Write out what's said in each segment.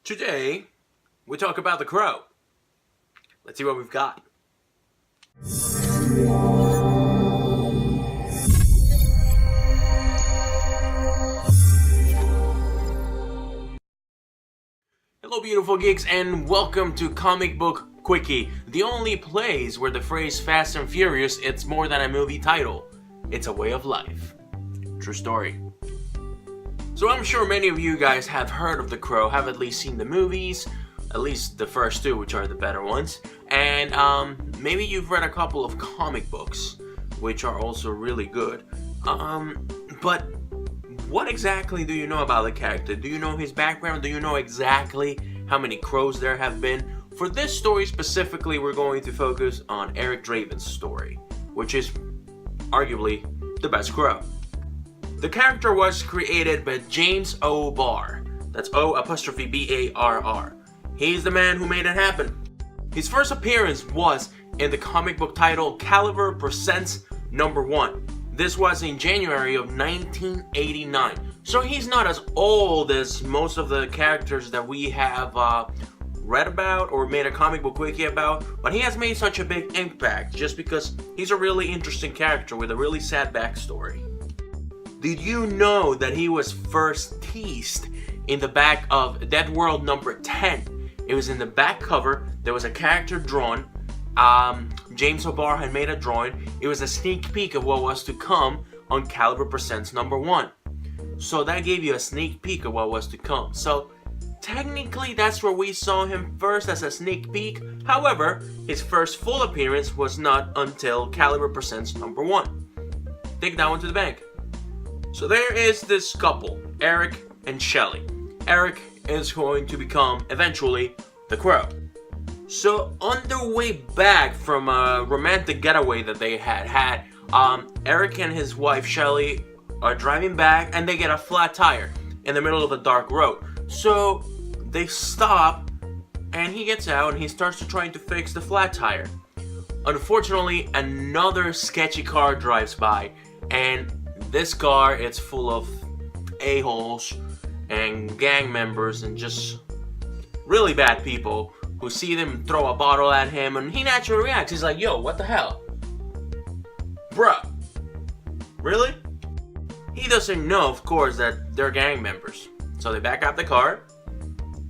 Today, we talk about the crow. Let's see what we've got. Hello beautiful geeks and welcome to Comic Book Quickie, the only place where the phrase Fast and Furious it's more than a movie title. It's a way of life. True story. So I'm sure many of you guys have heard of The Crow, have at least seen the movies, at least the first two, which are the better ones, and maybe you've read a couple of comic books, which are also really good. But what exactly do you know about the character? Do you know his background? Do you know exactly how many crows there have been? For this story specifically, we're going to focus on Eric Draven's story, which is arguably the best crow. The character was created by James O. Barr. That's O''B-A-R-R. He's the man who made it happen. His first appearance was in the comic book title Caliber Presents #1. This was in January of 1989. So he's not as old as most of the characters that we have read about or made a comic book quickie about, but he has made such a big impact just because he's a really interesting character with a really sad backstory. Did you know that he was first teased in the back of Dead World number 10? It was in the back cover. There was a character drawn. James O'Barr had made a drawing. It was a sneak peek of what was to come on Caliber Presents #1. So that gave you a sneak peek of what was to come. So technically that's where we saw him first, as a sneak peek. However, his first full appearance was not until Caliber Presents #1. Take that one to the bank. So there is this couple, Eric and Shelly. Eric is going to become, eventually, the Crow. So on their way back from a romantic getaway that they had, Eric and his wife Shelly are driving back and they get a flat tire in the middle of a dark road. So they stop and he gets out and he starts trying to fix the flat tire. Unfortunately, another sketchy car drives by, and this car, it's full of a-holes and gang members and just really bad people who see them throw a bottle at him, and he naturally reacts. He's like, yo, what the hell? Bruh. Really? He doesn't know, of course, that they're gang members. So they back up the car,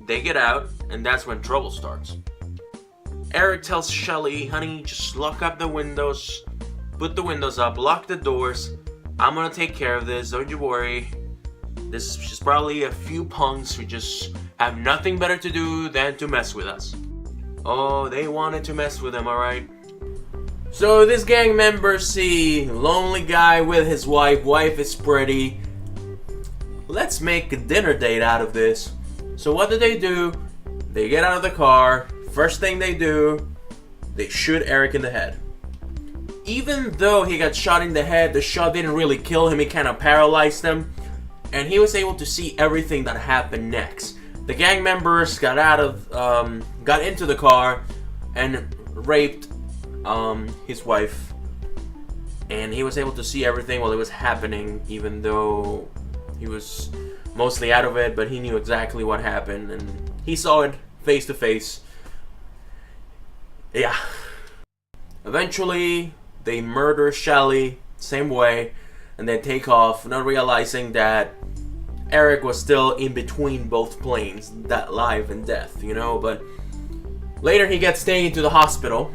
they get out, and that's when trouble starts. Eric tells Shelly, honey, just lock up the windows, put the windows up, lock the doors. I'm gonna take care of this, don't you worry. This is just probably a few punks who just have nothing better to do than to mess with us. Oh, they wanted to mess with him, alright? So this gang member see lonely guy with his wife. Wife is pretty. Let's make a dinner date out of this. So what do? They get out of the car. First thing they do, they shoot Eric in the head. Even though he got shot in the head, the shot didn't really kill him, it kind of paralyzed him. And he was able to see everything that happened next. The gang members got into the car and raped his wife. And he was able to see everything while it was happening, even though he was mostly out of it, but he knew exactly what happened. And he saw it face to face. Yeah. Eventually, they murder Shelly, same way, and they take off, not realizing that Eric was still in between both planes, that life and death, you know, but later he gets taken to the hospital.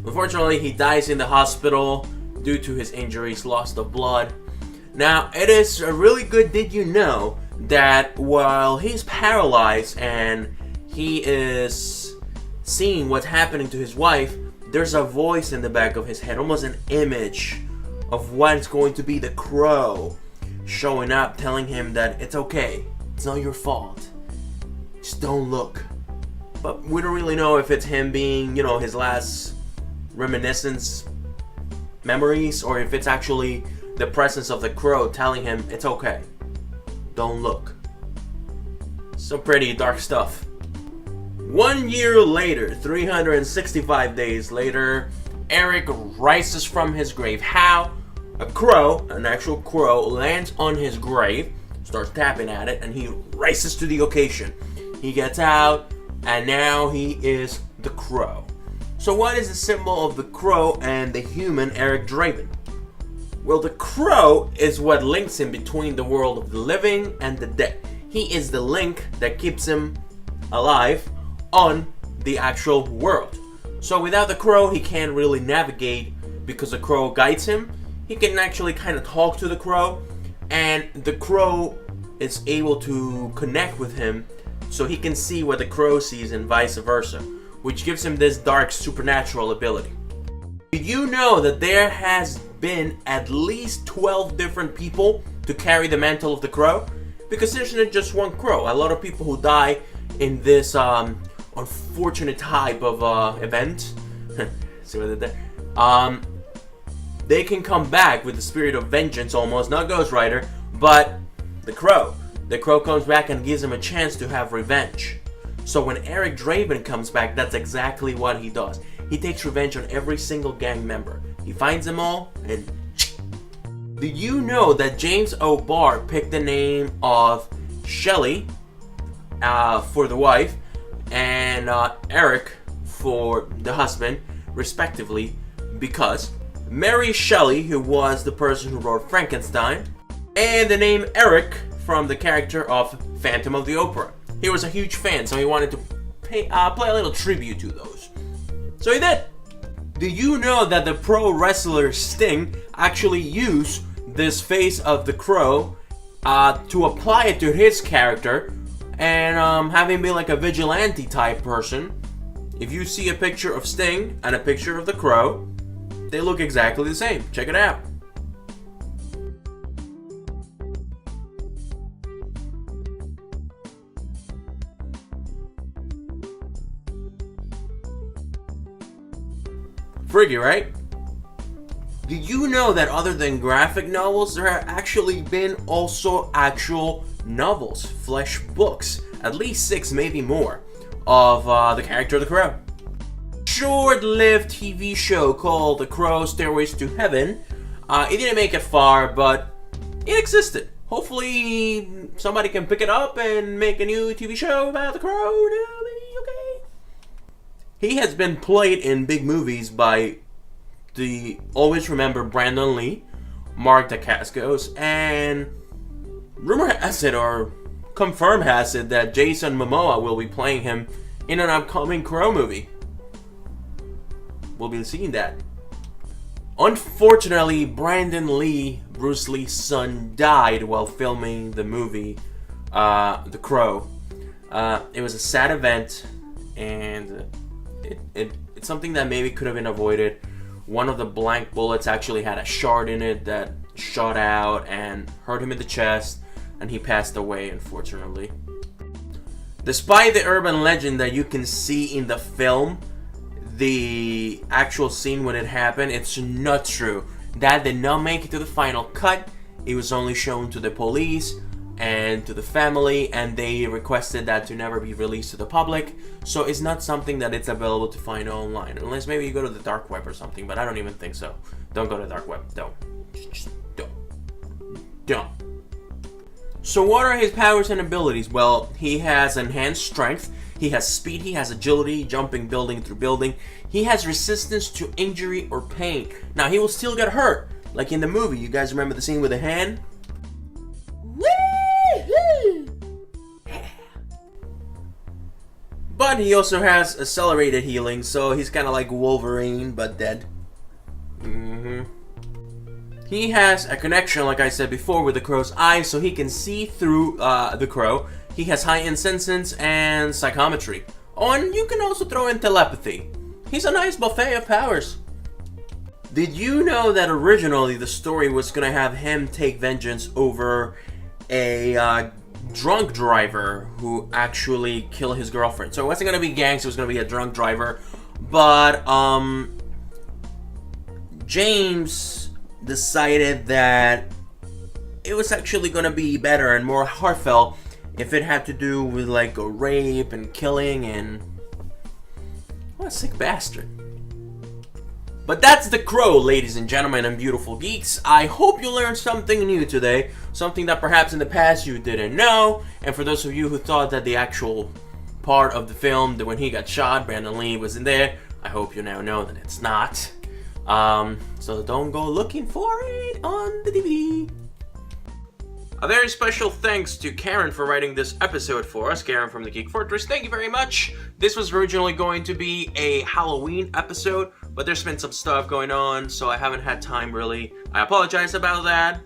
Unfortunately, he dies in the hospital due to his injuries, loss of blood. Now, it is a really good did you know that while he's paralyzed and he is seeing what's happening to his wife, there's a voice in the back of his head, almost an image of what's going to be the Crow showing up, telling him that it's okay, it's not your fault, just don't look. But we don't really know if it's him being, you know, his last reminiscence memories, or if it's actually the presence of the Crow telling him it's okay, don't look. Some pretty dark stuff. 1 year later, 365 days later, Eric rises from his grave. How? A crow, an actual crow, lands on his grave, starts tapping at it, and he races to the occasion. he gets out, and now he is the Crow. So what is the symbol of the Crow and the human Eric Draven? Well, the Crow is what links him between the world of the living and the dead. He is the link that keeps him alive on the actual world. So without the Crow, he can't really navigate because the Crow guides him. He can actually kind of talk to the Crow, and the Crow is able to connect with him so he can see what the Crow sees and vice versa, which gives him this dark supernatural ability. Did you know that there has been at least 12 different people to carry the mantle of the Crow? Because there's not just one Crow. A lot of people who die in this unfortunate type of event, see what I did there? They can come back with the spirit of vengeance almost, not Ghost Rider, but the Crow. The Crow comes back and gives him a chance to have revenge. So when Eric Draven comes back, that's exactly what he does. He takes revenge on every single gang member. He finds them all and... Did you know that James O'Barr picked the name of Shelly for the wife and Eric for the husband, respectively, because Mary Shelley, who was the person who wrote Frankenstein, and the name Eric from the character of Phantom of the Opera. He was a huge fan, so he wanted to play a little tribute to those. So he did. Did you know that the pro wrestler Sting actually used this face of the Crow to apply it to his character and have him be like a vigilante type person? If you see a picture of Sting and a picture of the Crow, they look exactly the same. Check it out. Freaky, right? Did you know that other than graphic novels, there have actually been also actual novels, flesh books, at least 6, maybe more, of the character of the Crow? Short-lived TV show called The Crow Stairways to Heaven. It didn't make it far, but it existed. Hopefully somebody can pick it up and make a new TV show about the Crow. Okay. He has been played in big movies by the always remember Brandon Lee, Mark Dacascos, and rumor has it, or confirm has it, that Jason Momoa will be playing him in an upcoming Crow movie. We'll be seeing that. Unfortunately, Brandon Lee, Bruce Lee's son, died while filming the movie The Crow. It was a sad event, and it's something that maybe could have been avoided. One of the blank bullets actually had a shard in it that shot out and hurt him in the chest, and he passed away, unfortunately. Despite the urban legend that you can see in the film, the actual scene when it happened, it's not true. That did not make it to the final cut. It was only shown to the police and to the family, and they requested that to never be released to the public. So it's not something that it's available to find online, unless maybe you go to the dark web or something, but I don't even think so. Don't go to the dark web. Don't. Just don't. So what are his powers and abilities? Well, he has enhanced strength, he has speed, he has agility, jumping building through building. He has resistance to injury or pain. Now, he will still get hurt, like in the movie. You guys remember the scene with the hand? But he also has accelerated healing, so he's kind of like Wolverine, but dead. He has a connection, like I said before, with the Crow's eyes, so he can see through the Crow. He has heightened sense and psychometry. Oh, and you can also throw in telepathy. He's a nice buffet of powers. Did you know that originally the story was going to have him take vengeance over a drunk driver who actually killed his girlfriend? So it wasn't going to be gangs, it was going to be a drunk driver. But James decided that it was actually going to be better and more heartfelt if it had to do with like a rape and killing, and what a sick bastard. But that's The Crow, ladies and gentlemen and beautiful geeks. I hope you learned something new today, something that perhaps in the past you didn't know, and for those of you who thought that the actual part of the film that when he got shot, Brandon Lee was in there. I hope you now know that it's not. So don't go looking for it on the DVD. A very special thanks to Karen for writing this episode for us. Karen from the Geek Fortress, thank you very much. This was originally going to be a Halloween episode, but there's been some stuff going on, so I haven't had time really. I apologize about that.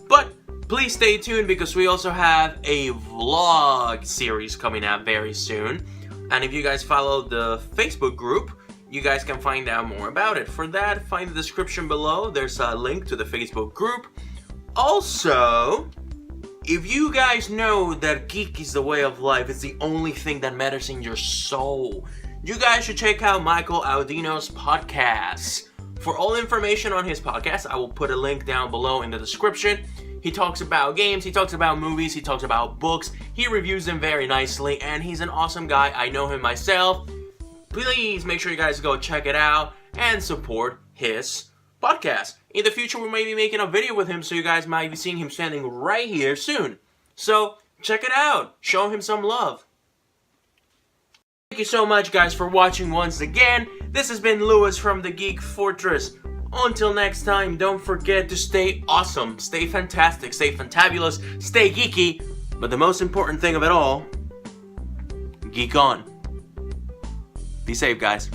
But please stay tuned because we also have a vlog series coming out very soon. And if you guys follow the Facebook group, you guys can find out more about it. For that, find the description below. There's a link to the Facebook group. Also, if you guys know that geek is the way of life, it's the only thing that matters in your soul, you guys should check out Michael AUDINO'S podcast. For all information on his podcast, I will put a link down below in the description. He talks about games, he talks about movies, he talks about books, he reviews them very nicely, and he's an awesome guy. I know him myself. Please make sure you guys go check it out and support his podcast. In the future, we may be making a video with him, so you guys might be seeing him standing right here soon. So, check it out. Show him some love. Thank you so much, guys, for watching once again. This has been Lewis from the Geek Fortress. Until next time, don't forget to stay awesome, stay fantastic, stay fantabulous, stay geeky, but the most important thing of it all, geek on. Be safe, guys.